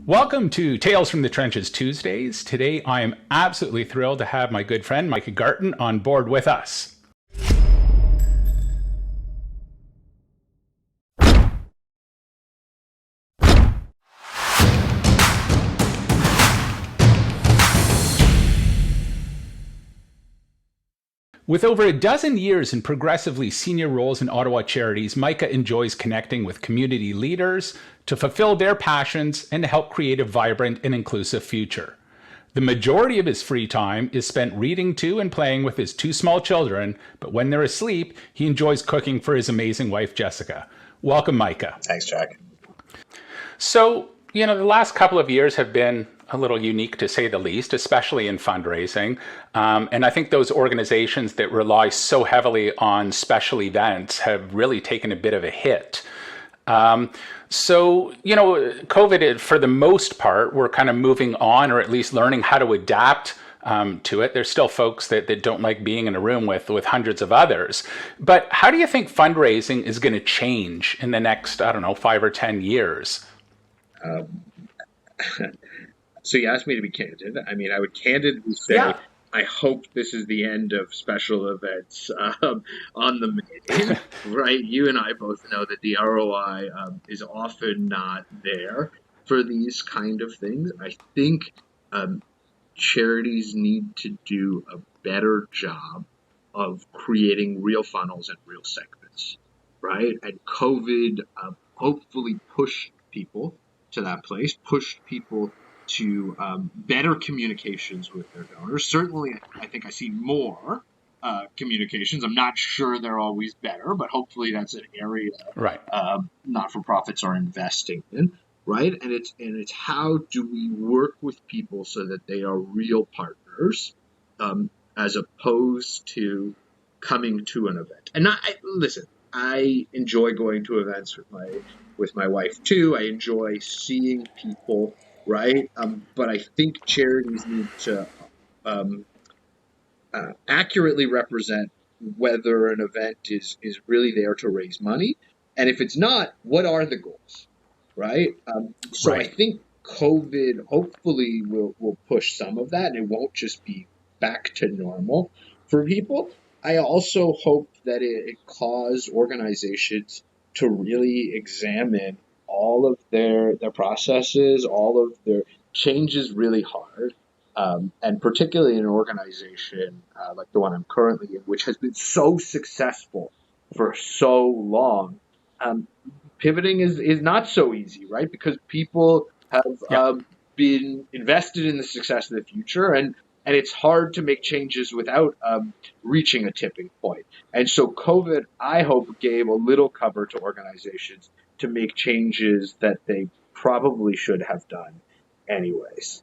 Welcome to Tales from the Trenches Tuesdays. Today I am absolutely thrilled to have my good friend Micah Garten on board with us. With over a dozen years in progressively senior roles in Ottawa charities, Micah enjoys connecting with community leaders to fulfill their passions and to help create a vibrant and inclusive future. The majority of his free time is spent reading to and playing with his two small children, but when they're asleep, he enjoys cooking for his amazing wife, Jessica. Welcome, Micah. Thanks, Jack. So, the last couple of years have been a little unique, to say the least, especially in fundraising. And I think those organizations that rely so heavily on special events have really taken a bit of a hit. COVID, for the most part, we're kind of moving on, or at least learning how to adapt to it. There's still folks that don't like being in a room with hundreds of others. But how do you think fundraising is going to change in the next, 5 or 10 years? So you asked me to be candid. I mean, I would candidly say, I hope this is the end of special events on the main, right? You and I both know that the ROI is often not there for these kind of things. I think charities need to do a better job of creating real funnels and real segments, right? And COVID hopefully pushed people to that place, pushed people to better communications with their donors. Certainly, I think I see more communications. I'm not sure they're always better, but hopefully that's an area not-for-profits are investing in, right? And it's how do we work with people so that they are real partners, as opposed to coming to an event. And I enjoy going to events with my wife too. I enjoy seeing people. Right. But I think charities need to accurately represent whether an event is really there to raise money. And if it's not, what are the goals? Right. I think COVID hopefully will push some of that, and it won't just be back to normal for people. I also hope that it caused organizations to really examine all of their processes, all of their changes really hard. And particularly in an organization like the one I'm currently in, which has been so successful for so long, pivoting is not so easy, right? Because people have been invested in the success of the future, and it's hard to make changes without reaching a tipping point. And so COVID, I hope, gave a little cover to organizations to make changes that they probably should have done anyways.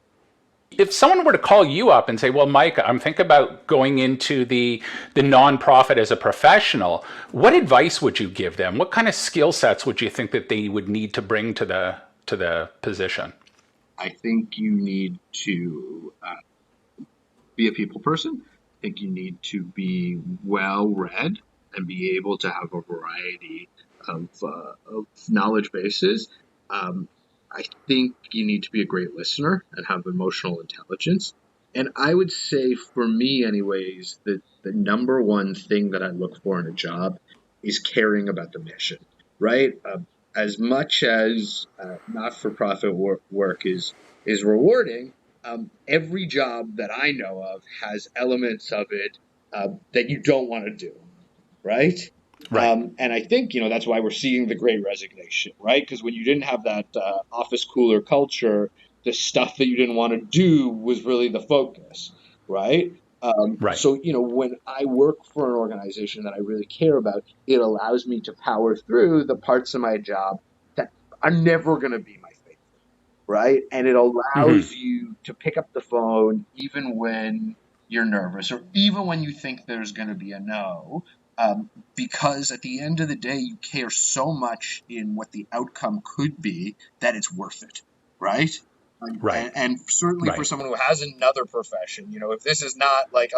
If someone were to call you up and say, well, Micah, I'm thinking about going into the nonprofit as a professional, what advice would you give them? What kind of skill sets would you think that they would need to bring to the position? I think you need to be a people person. I think you need to be well-read and be able to have a variety of knowledge bases. I think you need to be a great listener and have emotional intelligence. And I would say, for me anyways, that the number one thing that I look for in a job is caring about the mission, right? As much as not-for-profit work is rewarding, every job that I know of has elements of it that you don't want to do, right? And I think, that's why we're seeing the Great Resignation, right? Because when you didn't have that office cooler culture, the stuff that you didn't want to do was really the focus, right? So, when I work for an organization that I really care about, it allows me to power through the parts of my job that are never going to be my favorite, right? And it allows you to pick up the phone even when you're nervous or even when you think there's going to be a no. Because at the end of the day, you care so much in what the outcome could be that it's worth it, right? And certainly for someone who has another profession, if this is not like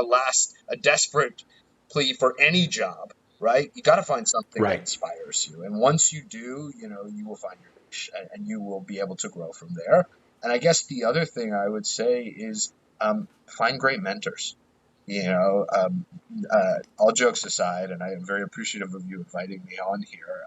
a desperate plea for any job, right? You got to find something that inspires you. And once you do, you will find your niche and you will be able to grow from there. And I guess the other thing I would say is find great mentors. You know, all jokes aside, and I am very appreciative of you inviting me on here.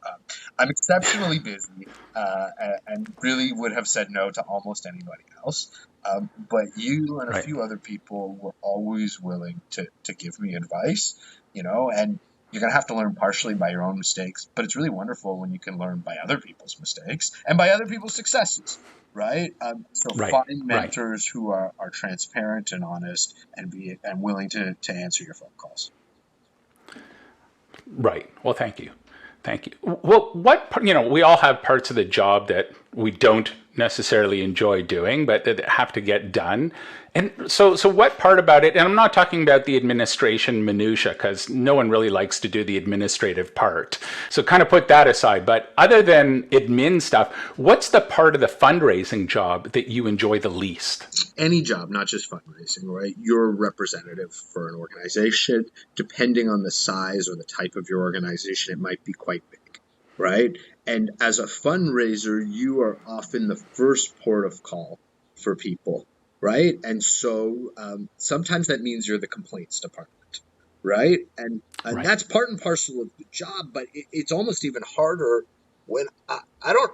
I'm exceptionally busy and really would have said no to almost anybody else. But you and a Right. few other people were always willing to give me advice, you know, and you're going to have to learn partially by your own mistakes, but it's really wonderful when you can learn by other people's mistakes and by other people's successes. Right. So Right. find Right. mentors who are transparent and honest and willing to answer your phone calls. Right. Well, thank you. Thank you. Well, we all have parts of the job that we don't necessarily enjoy doing, but that have to get done. And so what part about it, and I'm not talking about the administration minutia, because no one really likes to do the administrative part. So kind of put that aside. But other than admin stuff, what's the part of the fundraising job that you enjoy the least? Any job, not just fundraising, right? You're a representative for an organization. Depending on the size or the type of your organization, it might be quite big, right? And as a fundraiser, you are often the first port of call for people, right? And so sometimes that means you're the complaints department, right? And Right. that's part and parcel of the job, but it's almost even harder when I don't.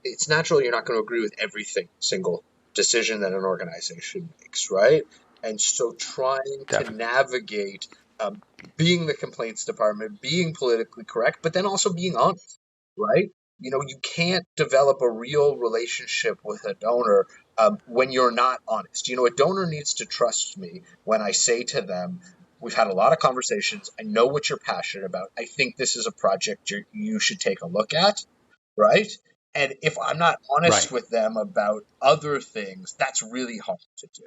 It's natural you're not going to agree with everything single decision that an organization makes, right? And so trying to Definitely. navigate being the complaints department, being politically correct, but then also being honest, right? You know, you can't develop a real relationship with a donor when you're not honest. You know, a donor needs to trust me when I say to them, we've had a lot of conversations. I know what you're passionate about. I think this is a project you should take a look at, right? And if I'm not honest Right. with them about other things, that's really hard to do.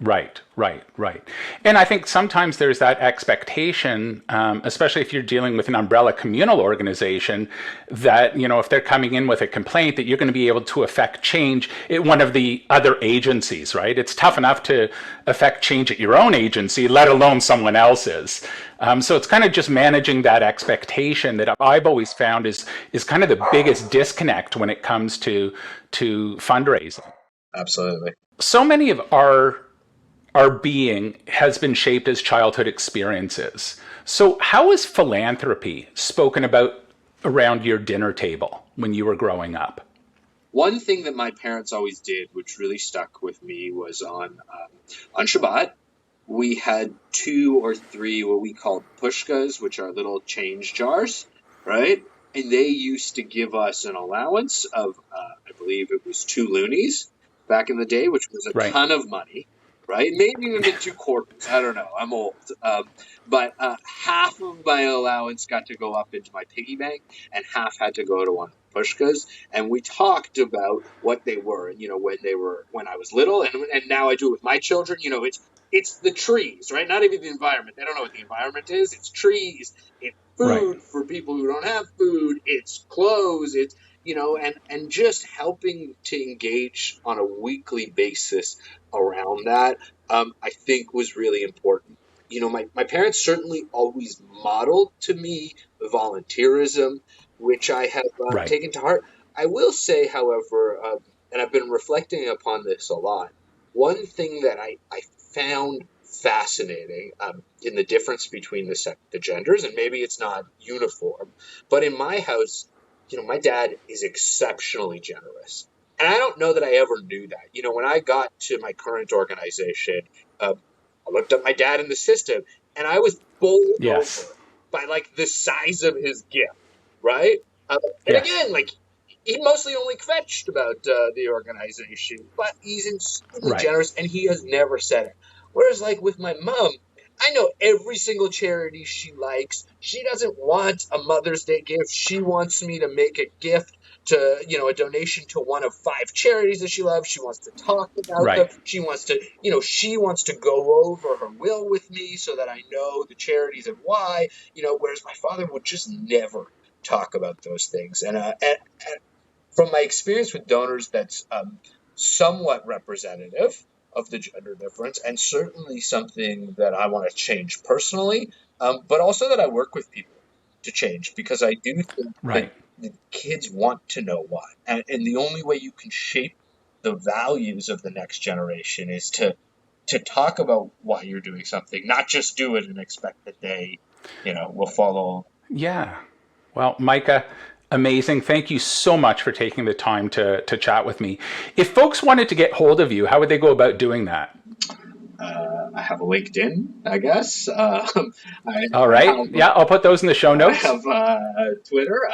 Right, right, right. And I think sometimes there's that expectation, especially if you're dealing with an umbrella communal organization, that, if they're coming in with a complaint, that you're going to be able to affect change at one of the other agencies, right? It's tough enough to affect change at your own agency, let alone someone else's. So it's kind of just managing that expectation that I've always found is kind of the biggest disconnect when it comes to fundraising. Absolutely. So many of our being has been shaped as childhood experiences. So, how is philanthropy spoken about around your dinner table when you were growing up? One thing that my parents always did, which really stuck with me, was on Shabbat, we had two or three what we called pushkas, which are little change jars, right? And they used to give us an allowance of, I believe it was 2 loonies back in the day, which was a Right. ton of money, right? Maybe even 2 quarters. I don't know. I'm old. But half of my allowance got to go up into my piggy bank, and half had to go to one of the pushkas. And we talked about what they were, and when I was little, and now I do it with my children. It's the trees, right? Not even the environment. They don't know what the environment is. It's trees. It's Right. food for people who don't have food. It's clothes. It's and just helping to engage on a weekly basis around that, I think was really important. My parents certainly always modeled to me volunteerism, which I have Right. taken to heart. I will say, however, and I've been reflecting upon this a lot, one thing that I found fascinating in the difference between the genders, and maybe it's not uniform, but in my house, my dad is exceptionally generous. And I don't know that I ever knew that. When I got to my current organization, I looked up my dad in the system, and I was bowled Yes. over by like the size of his gift, right? And Yes. again, like he mostly only kvetched about the organization, but he's insanely Right. generous, and he has never said it. Whereas, like with my mom, I know every single charity she likes. She doesn't want a Mother's Day gift. She wants me to make a gift to, a donation to one of 5 charities that she loves. She wants to talk about them. Right. She wants to go over her will with me so that I know the charities and why, whereas my father would just never talk about those things. And from my experience with donors, that's somewhat representative of the gender difference, and certainly something that I want to change personally, but also that I work with people to change, because I do think that Right. the kids want to know why. And the only way you can shape the values of the next generation is to talk about why you're doing something, not just do it and expect that they, will follow. Yeah. Well, Micah, amazing. Thank you so much for taking the time to chat with me. If folks wanted to get hold of you, how would they go about doing that? I have a LinkedIn, I guess. All right. Yeah, I'll put those in the show I notes. have Twitter.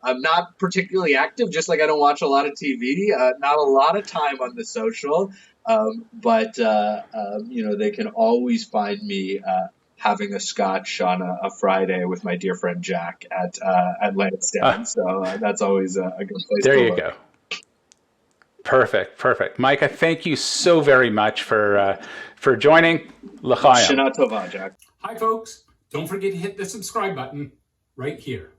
I'm not particularly active, just like I don't watch a lot of TV. Not a lot of time on the social, but they can always find me having a scotch on a Friday with my dear friend Jack at Lansdowne. So that's always a good place There to you look. go. Perfect. Micah, thank you so very much for joining. L'chaim. Shana Tova, Jack. Hi, folks. Don't forget to hit the subscribe button right here.